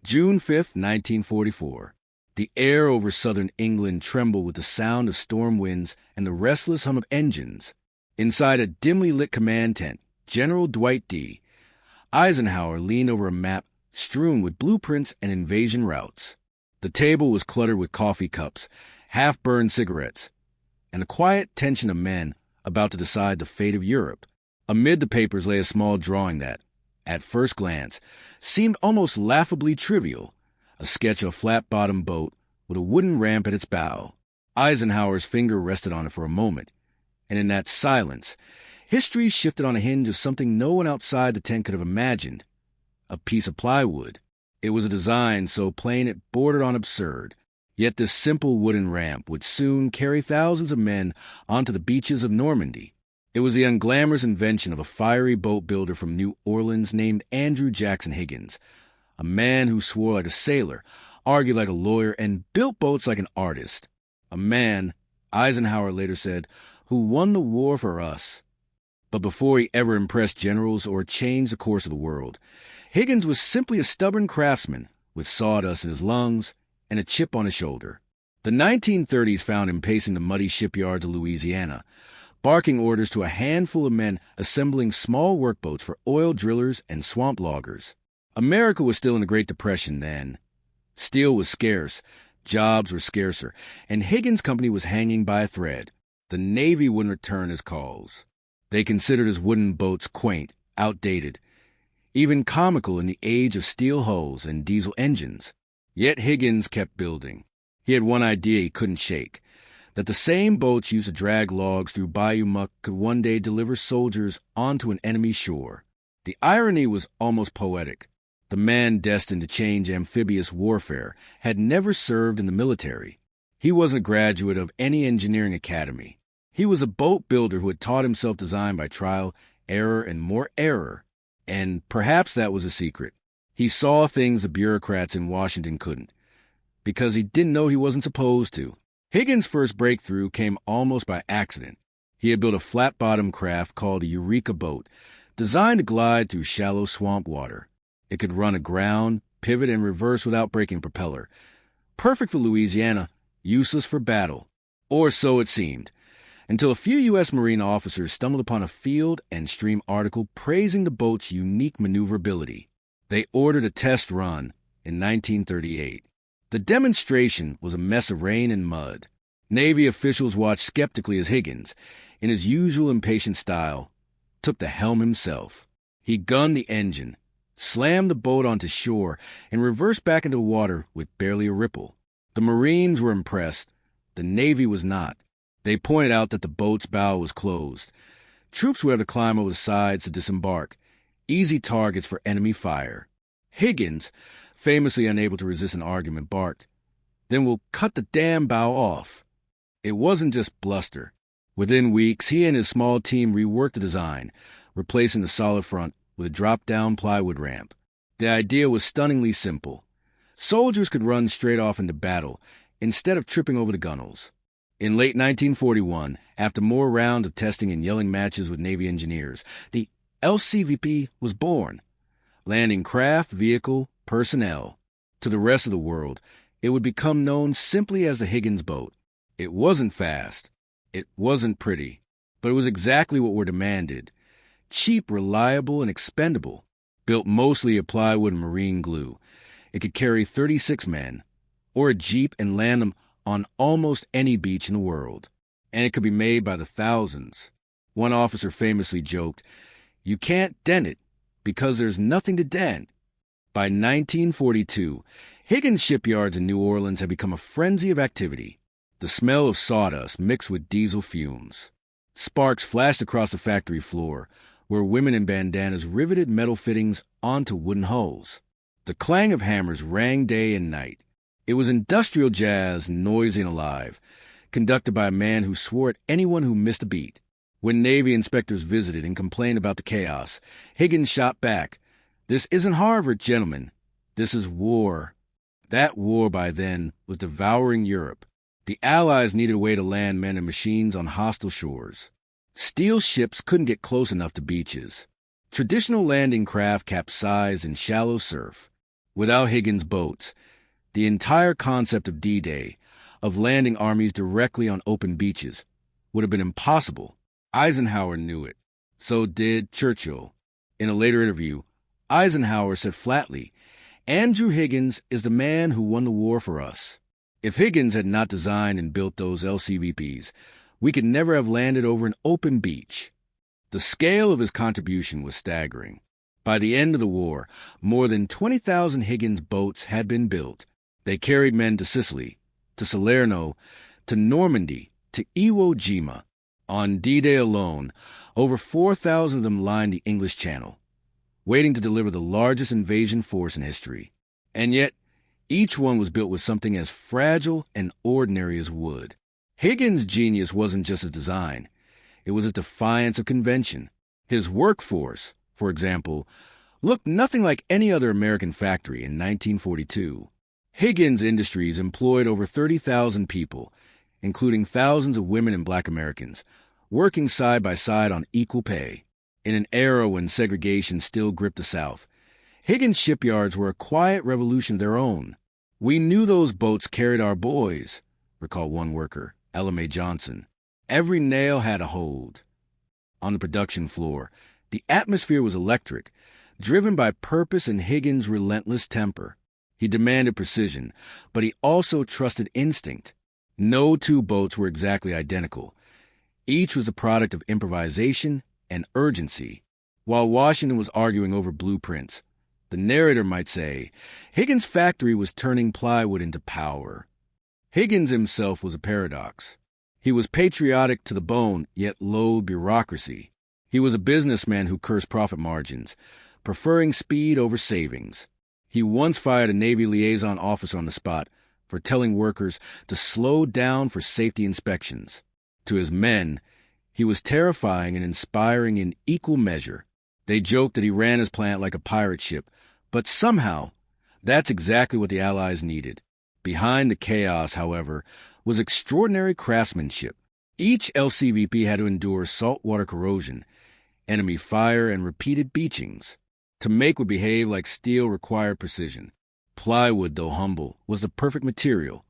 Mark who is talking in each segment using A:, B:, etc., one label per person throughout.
A: June 5, 1944. The air over southern England trembled with the sound of storm winds and the restless hum of engines. Inside a dimly lit command tent, General Dwight D. Eisenhower leaned over a map strewn with blueprints and invasion routes. The table was cluttered with coffee cups, half-burned cigarettes, and a quiet tension of men about to decide the fate of Europe. Amid the papers lay a small drawing that, at first glance, seemed almost laughably trivial, a sketch of a flat-bottomed boat with a wooden ramp at its bow. Eisenhower's finger rested on it for a moment, and in that silence, history shifted on a hinge of something no one outside the tent could have imagined, a piece of plywood. It was a design so plain it bordered on absurd, yet this simple wooden ramp would soon carry thousands of men onto the beaches of Normandy. It was the unglamorous invention of a fiery boat builder from New Orleans named Andrew Higgins, a man who swore like a sailor, argued like a lawyer, and built boats like an artist. A man, Eisenhower later said, who won the war for us. But before he ever impressed generals or changed the course of the world, Higgins was simply a stubborn craftsman with sawdust in his lungs and a chip on his shoulder. The 1930s found him pacing the muddy shipyards of Louisiana, barking orders to a handful of men assembling small workboats for oil drillers and swamp loggers. America was still in the Great Depression then. Steel was scarce, jobs were scarcer, and Higgins' company was hanging by a thread. The Navy wouldn't return his calls. They considered his wooden boats quaint, outdated, even comical in the age of steel hulls and diesel engines. Yet Higgins kept building. He had one idea he couldn't shake, that the same boats used to drag logs through bayou muck could one day deliver soldiers onto an enemy shore. The irony was almost poetic. The man destined to change amphibious warfare had never served in the military. He wasn't a graduate of any engineering academy. He was a boat builder who had taught himself design by trial, error, and more error. And perhaps that was a secret. He saw things the bureaucrats in Washington couldn't, because he didn't know he wasn't supposed to. Higgins' first breakthrough came almost by accident. He had built a flat-bottomed craft called a Eureka boat, designed to glide through shallow swamp water. It could run aground, pivot, and reverse without breaking propeller. Perfect for Louisiana, useless for battle. Or so it seemed, until a few U.S. Marine officers stumbled upon a Field and Stream article praising the boat's unique maneuverability. They ordered a test run in 1938. The demonstration was a mess of rain and mud. Navy officials watched skeptically as Higgins, in his usual impatient style, took the helm himself. He gunned the engine, slammed the boat onto shore, and reversed back into the water with barely a ripple. The Marines were impressed. The Navy was not. They pointed out that the boat's bow was closed. Troops were able to climb over the sides to disembark, easy targets for enemy fire. Higgins, famously unable to resist an argument, barked, "Then we'll cut the damn bow off." It wasn't just bluster. Within weeks, he and his small team reworked the design, replacing the solid front with a drop-down plywood ramp. The idea was stunningly simple. Soldiers could run straight off into battle instead of tripping over the gunnels. In late 1941, after more rounds of testing and yelling matches with Navy engineers, the LCVP was born. Landing craft, vehicle, personnel. To the rest of the world, it would become known simply as the Higgins boat. It wasn't fast. It wasn't pretty. But it was exactly what were demanded. Cheap, reliable, and expendable. Built mostly of plywood and marine glue, it could carry 36 men, or a jeep, and land them on almost any beach in the world. And it could be made by the thousands. One officer famously joked, "You can't dent it, because there's nothing to dent." By 1942, Higgins shipyards in New Orleans had become a frenzy of activity. The smell of sawdust mixed with diesel fumes. Sparks flashed across the factory floor, where women in bandanas riveted metal fittings onto wooden hulls. The clang of hammers rang day and night. It was industrial jazz, noisy and alive, conducted by a man who swore at anyone who missed a beat. When Navy inspectors visited and complained about the chaos, Higgins shot back, "This isn't Harvard, gentlemen. This is war." That war by then was devouring Europe. The Allies needed a way to land men and machines on hostile shores. Steel ships couldn't get close enough to beaches. Traditional landing craft capsized in shallow surf. Without Higgins' boats, the entire concept of D-Day, of landing armies directly on open beaches, would have been impossible. Eisenhower knew it. So did Churchill. In a later interview, Eisenhower said flatly, "Andrew Higgins is the man who won the war for us. If Higgins had not designed and built those LCVPs, we could never have landed over an open beach." The scale of his contribution was staggering. By the end of the war, more than 20,000 Higgins boats had been built. They carried men to Sicily, to Salerno, to Normandy, to Iwo Jima. On D-Day alone, over 4,000 of them lined the English Channel, waiting to deliver the largest invasion force in history. And yet, each one was built with something as fragile and ordinary as wood. Higgins' genius wasn't just his design. It was his defiance of convention. His workforce, for example, looked nothing like any other American factory in 1942. Higgins Industries employed over 30,000 people, including thousands of women and black Americans, working side by side on equal pay. In an era when segregation still gripped the South, Higgins shipyards were a quiet revolution of their own. "We knew those boats carried our boys," recalled one worker, Ella Mae Johnson. Every nail had a hold. On the production floor, the atmosphere was electric, driven by purpose and Higgins' relentless temper. He demanded precision, but he also trusted instinct. No two boats were exactly identical. Each was a product of improvisation and urgency. While Washington was arguing over blueprints, the narrator might say, Higgins' factory was turning plywood into power. Higgins himself was a paradox. He was patriotic to the bone, yet loathed bureaucracy. He was a businessman who cursed profit margins, preferring speed over savings. He once fired a Navy liaison officer on the spot for telling workers to slow down for safety inspections. To his men, he was terrifying and inspiring in equal measure. They joked that he ran his plant like a pirate ship, but somehow, that's exactly what the Allies needed. Behind the chaos, however, was extraordinary craftsmanship. Each LCVP had to endure saltwater corrosion, enemy fire, and repeated beachings. To make what behaved like steel required precision. Plywood, though humble, was the perfect material.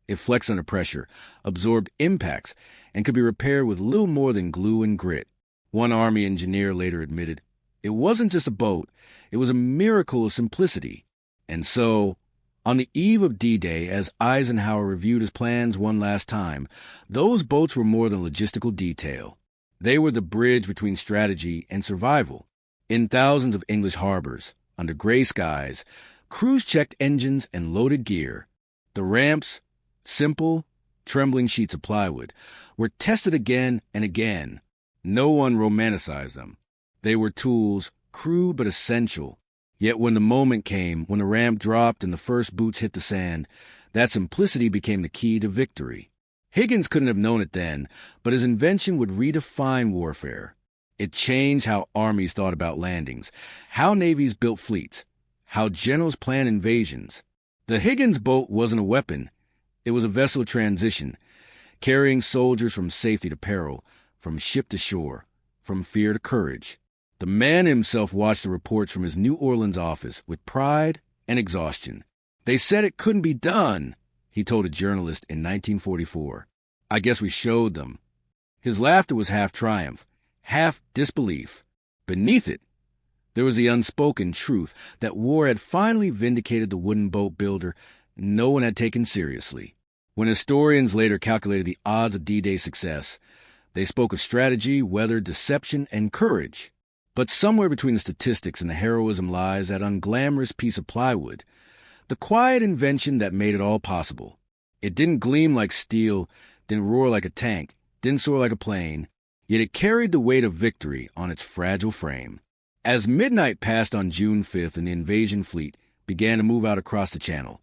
A: It flexed under pressure, absorbed impacts, and could be repaired with little more than glue and grit. One Army engineer later admitted, "It wasn't just a boat, it was a miracle of simplicity." And so, on the eve of D-Day, as Eisenhower reviewed his plans one last time, those boats were more than logistical detail. They were the bridge between strategy and survival. In thousands of English harbors, under gray skies, crews checked engines and loaded gear. The ramps, simple, trembling sheets of plywood, were tested again and again. No one romanticized them. They were tools, crude but essential. Yet when the moment came, when the ramp dropped and the first boots hit the sand, that simplicity became the key to victory. Higgins couldn't have known it then, but his invention would redefine warfare. It changed how armies thought about landings, how navies built fleets, how generals planned invasions. The Higgins boat wasn't a weapon. It was a vessel of transition, carrying soldiers from safety to peril, from ship to shore, from fear to courage. The man himself watched the reports from his New Orleans office with pride and exhaustion. "They said it couldn't be done," he told a journalist in 1944. "I guess we showed them." His laughter was half triumph, half disbelief. Beneath it, there was the unspoken truth that war had finally vindicated the wooden boat builder no one had taken seriously. When historians later calculated the odds of D-Day success, they spoke of strategy, weather, deception, and courage. But somewhere between the statistics and the heroism lies that unglamorous piece of plywood, the quiet invention that made it all possible. It didn't gleam like steel, didn't roar like a tank, didn't soar like a plane, yet it carried the weight of victory on its fragile frame. As midnight passed on June 5th and the invasion fleet began to move out across the channel,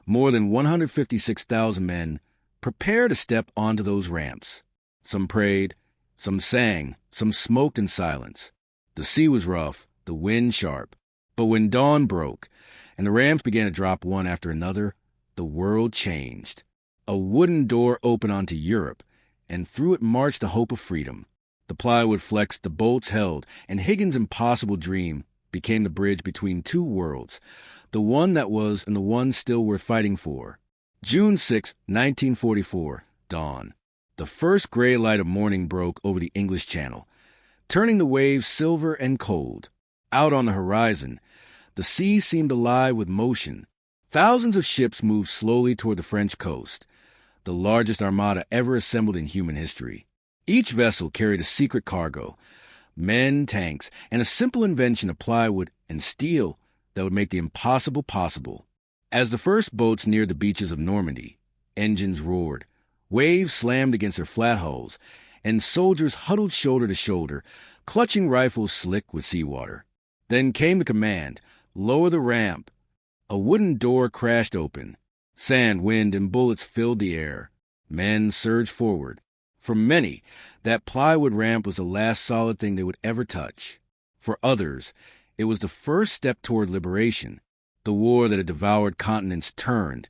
A: more than 156,000 men prepared to step onto those ramps. Some prayed, some sang, some smoked in silence. The sea was rough, the wind sharp. But when dawn broke and the ramps began to drop one after another, the world changed. A wooden door opened onto Europe, and through it marched the hope of freedom. The plywood flexed, the bolts held, and Higgins' impossible dream became the bridge between two worlds, the one that was and the one still worth fighting for. June 6, 1944, dawn. The first gray light of morning broke over the English Channel, turning the waves silver and cold. Out on the horizon, the sea seemed alive with motion. Thousands of ships moved slowly toward the French coast, the largest armada ever assembled in human history. Each vessel carried a secret cargo, men, tanks, and a simple invention of plywood and steel that would make the impossible possible. As the first boats neared the beaches of Normandy, engines roared, waves slammed against their flat hulls, and soldiers huddled shoulder to shoulder, clutching rifles slick with seawater. Then came the command, "Lower the ramp." A wooden door crashed open. Sand, wind, and bullets filled the air. Men surged forward. For many, that plywood ramp was the last solid thing they would ever touch. For others, it was the first step toward liberation. The war that had devoured continents turned,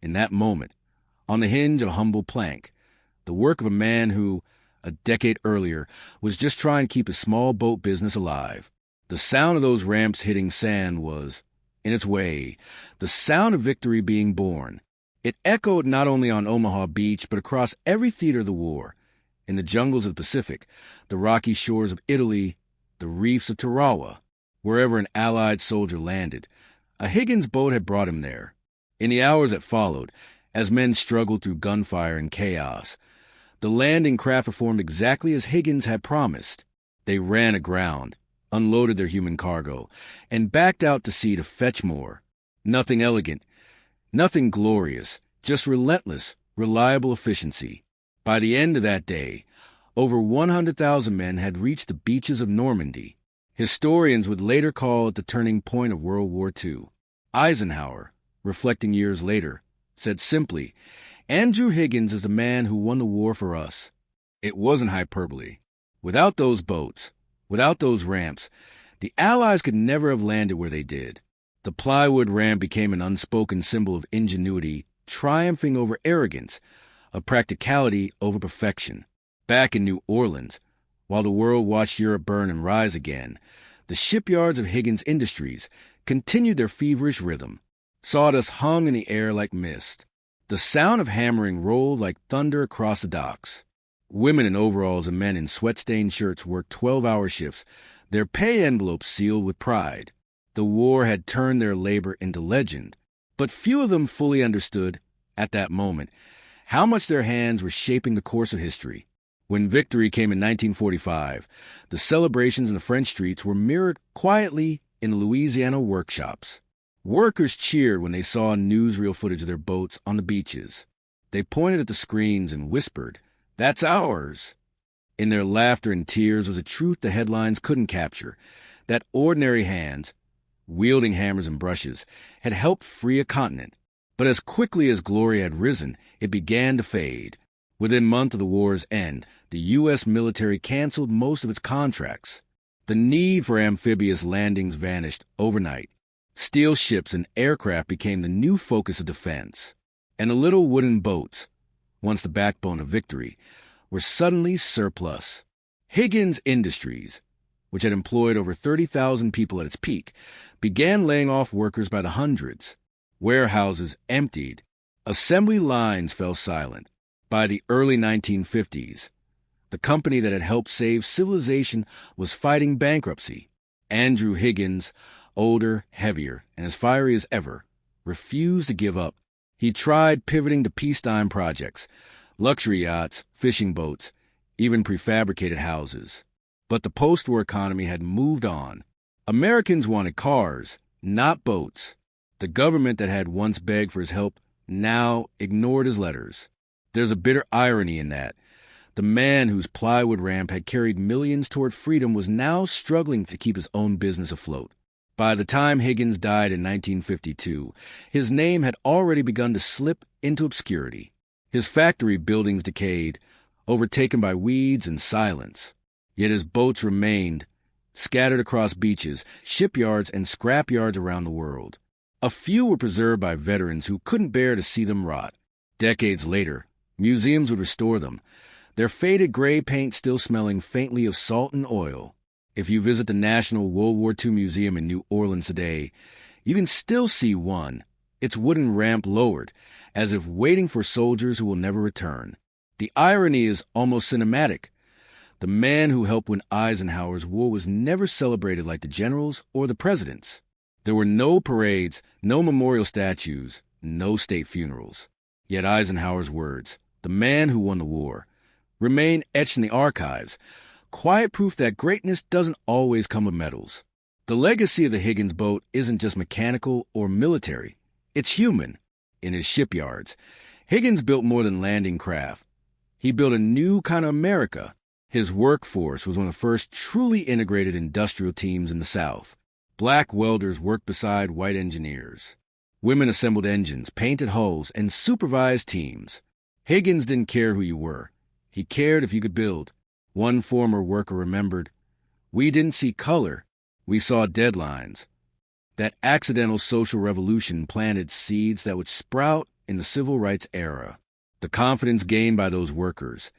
A: in that moment, on the hinge of a humble plank, the work of a man who, a decade earlier, was just trying to keep his small boat business alive. The sound of those ramps hitting sand was, in its way, the sound of victory being born. It echoed not only on Omaha Beach, but across every theater of the war, in the jungles of the Pacific, the rocky shores of Italy, the reefs of Tarawa. Wherever an Allied soldier landed, a Higgins boat had brought him there. In the hours that followed, as men struggled through gunfire and chaos, the landing craft performed exactly as Higgins had promised. They ran aground, unloaded their human cargo, and backed out to sea to fetch more. Nothing elegant, nothing glorious, just relentless, reliable efficiency. By the end of that day, over 100,000 men had reached the beaches of Normandy. Historians would later call it the turning point of World War II. Eisenhower, reflecting years later, said simply, "Andrew Higgins is the man who won the war for us." It wasn't hyperbole. Without those boats, without those ramps, the Allies could never have landed where they did. The plywood ramp became an unspoken symbol of ingenuity, triumphing over arrogance, of practicality over perfection. Back in New Orleans, while the world watched Europe burn and rise again, the shipyards of Higgins Industries continued their feverish rhythm. Sawdust hung in the air like mist. The sound of hammering rolled like thunder across the docks. Women in overalls and men in sweat-stained shirts worked 12-hour shifts, their pay envelopes sealed with pride. The war had turned their labor into legend, but few of them fully understood, at that moment, how much their hands were shaping the course of history. When victory came in 1945, the celebrations in the French streets were mirrored quietly in the Louisiana workshops. Workers cheered when they saw newsreel footage of their boats on the beaches. They pointed at the screens and whispered, "That's ours." In their laughter and tears was a truth the headlines couldn't capture, that ordinary hands, wielding hammers and brushes, had helped free a continent. But as quickly as glory had risen, it began to fade. Within a month of the war's end, the U.S. military canceled most of its contracts. The need for amphibious landings vanished overnight. Steel ships and aircraft became the new focus of defense. And the little wooden boats, once the backbone of victory, were suddenly surplus. Higgins Industries, which had employed over 30,000 people at its peak, began laying off workers by the hundreds. Warehouses emptied. Assembly lines fell silent. By the early 1950s, the company that had helped save civilization was fighting bankruptcy. Andrew Higgins, older, heavier, and as fiery as ever, refused to give up. He tried pivoting to peacetime projects, luxury yachts, fishing boats, even prefabricated houses. But the post-war economy had moved on. Americans wanted cars, not boats. The government that had once begged for his help now ignored his letters. There's a bitter irony in that. The man whose plywood ramp had carried millions toward freedom was now struggling to keep his own business afloat. By the time Higgins died in 1952, his name had already begun to slip into obscurity. His factory buildings decayed, overtaken by weeds and silence. Yet his boats remained, scattered across beaches, shipyards, and scrapyards around the world. A few were preserved by veterans who couldn't bear to see them rot. Decades later, museums would restore them, their faded gray paint still smelling faintly of salt and oil. If you visit the National World War II Museum in New Orleans today, you can still see one, its wooden ramp lowered, as if waiting for soldiers who will never return. The irony is almost cinematic. The man who helped win Eisenhower's war was never celebrated like the generals or the presidents. There were no parades, no memorial statues, no state funerals. Yet Eisenhower's words, "the man who won the war," remain etched in the archives, quiet proof that greatness doesn't always come with medals. The legacy of the Higgins boat isn't just mechanical or military. It's human. In his shipyards, Higgins built more than landing craft. He built a new kind of America. His workforce was one of the first truly integrated industrial teams in the South. Black welders worked beside white engineers. Women assembled engines, painted hulls, and supervised teams. Higgins didn't care who you were. He cared if you could build. One former worker remembered, "We didn't see color. We saw deadlines." That accidental social revolution planted seeds that would sprout in the civil rights era. The confidence gained by those workers,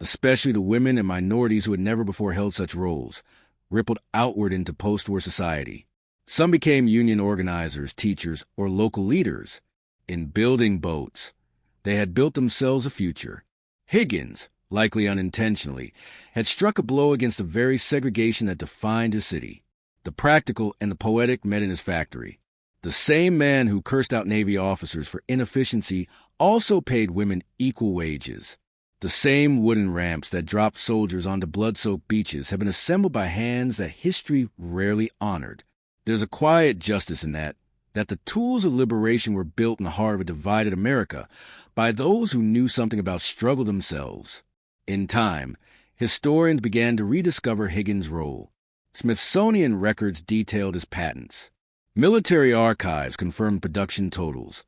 A: especially the women and minorities who had never before held such roles, rippled outward into post-war society. Some became union organizers, teachers, or local leaders. In building boats, they had built themselves a future. Higgins, likely unintentionally, had struck a blow against the very segregation that defined his city. The practical and the poetic met in his factory. The same man who cursed out Navy officers for inefficiency also paid women equal wages. The same wooden ramps that dropped soldiers onto blood-soaked beaches have been assembled by hands that history rarely honored. There's a quiet justice in that the tools of liberation were built in the heart of a divided America by those who knew something about struggle themselves. In time, historians began to rediscover Higgins' role. Smithsonian records detailed his patents. Military archives confirmed production totals.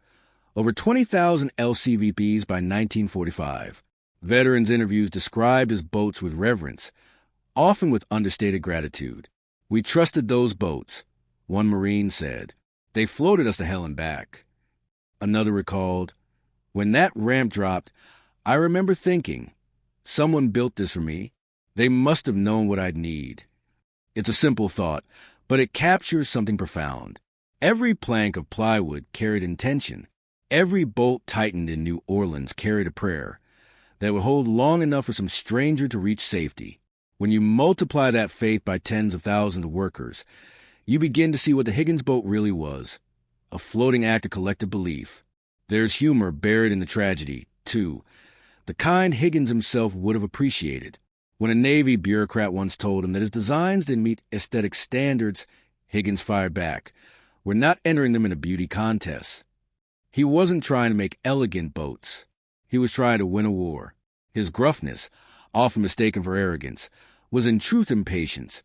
A: Over 20,000 LCVPs by 1945. Veterans' interviews described his boats with reverence, often with understated gratitude. "We trusted those boats," one Marine said. "They floated us to hell and back." Another recalled, "When that ramp dropped, I remember thinking, someone built this for me. They must have known what I'd need." It's a simple thought, but it captures something profound. Every plank of plywood carried intention. Every bolt tightened in New Orleans carried a prayer that would hold long enough for some stranger to reach safety. When you multiply that faith by tens of thousands of workers, you begin to see what the Higgins boat really was, a floating act of collective belief. There's humor buried in the tragedy, too, the kind Higgins himself would have appreciated. When a Navy bureaucrat once told him that his designs didn't meet aesthetic standards, Higgins fired back, "We're not entering them in a beauty contest." He wasn't trying to make elegant boats. He was trying to win a war. His gruffness, often mistaken for arrogance, was in truth impatience.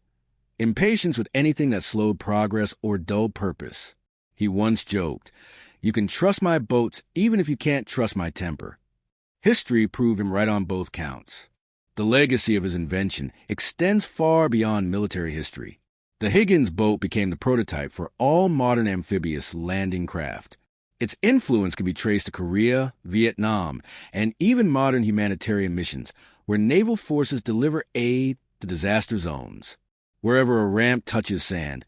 A: Impatience with anything that slowed progress or dulled purpose. He once joked, "You can trust my boats even if you can't trust my temper." History proved him right on both counts. The legacy of his invention extends far beyond military history. The Higgins boat became the prototype for all modern amphibious landing craft. Its influence can be traced to Korea, Vietnam, and even modern humanitarian missions, where naval forces deliver aid to disaster zones. Wherever a ramp touches sand,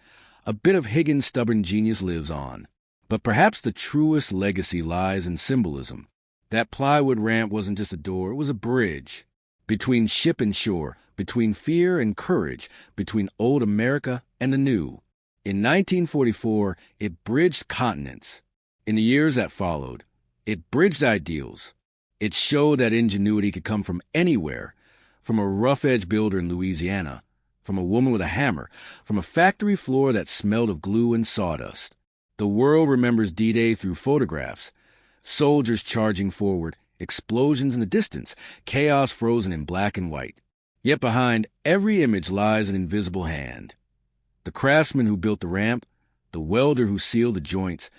A: a bit of Higgins' stubborn genius lives on. But perhaps the truest legacy lies in symbolism. That plywood ramp wasn't just a door, it was a bridge. Between ship and shore, between fear and courage, between old America and the new. In 1944, it bridged continents. In the years that followed, it bridged ideals. It showed that ingenuity could come from anywhere, from a rough-edge builder in Louisiana, from a woman with a hammer, from a factory floor that smelled of glue and sawdust. The world remembers D-Day through photographs, soldiers charging forward, explosions in the distance, chaos frozen in black and white. Yet behind every image lies an invisible hand. The craftsman who built the ramp, the welder who sealed the joints,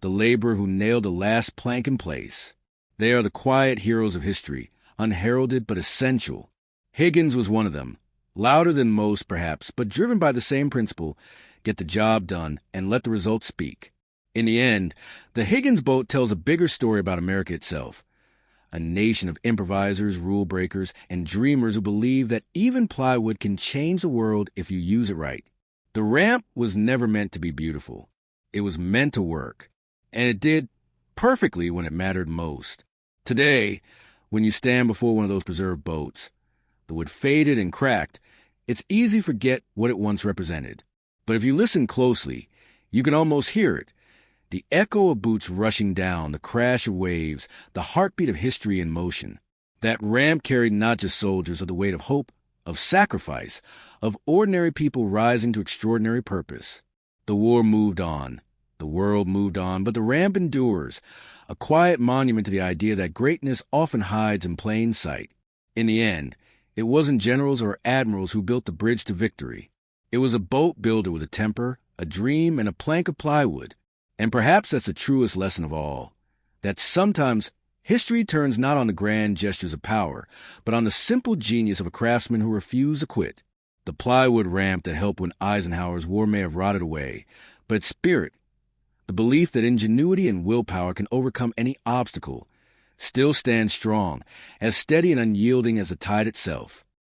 A: the laborer who nailed the last plank in place. They are the quiet heroes of history, unheralded but essential. Higgins was one of them, louder than most perhaps, but driven by the same principle: get the job done and let the results speak. In the end, the Higgins boat tells a bigger story about America itself. a nation of improvisers, rule breakers, and dreamers who believe that even plywood can change the world if you use it right. The ramp was never meant to be beautiful. It was meant to work, and it did perfectly when it mattered most. Today, when you stand before one of those preserved boats, the wood faded and cracked, it's easy to forget what it once represented. But if you listen closely, you can almost hear it. The echo of boots rushing down, the crash of waves, the heartbeat of history in motion. That ramp carried not just soldiers or the weight of hope, of sacrifice, of ordinary people rising to extraordinary purpose. The war moved on. The world moved on, but the ramp endures, a quiet monument to the idea that greatness often hides in plain sight. In the end, it wasn't generals or admirals who built the bridge to victory. It was a boat builder with a temper, a dream, and a plank of plywood. And perhaps that's the truest lesson of all, that sometimes history turns not on the grand gestures of power, but on the simple genius of a craftsman who refused to quit. The plywood ramp that helped when Eisenhower's war may have rotted away, but its spirit, the belief that ingenuity and willpower can overcome any obstacle, still stands strong, as steady and unyielding as the tide itself.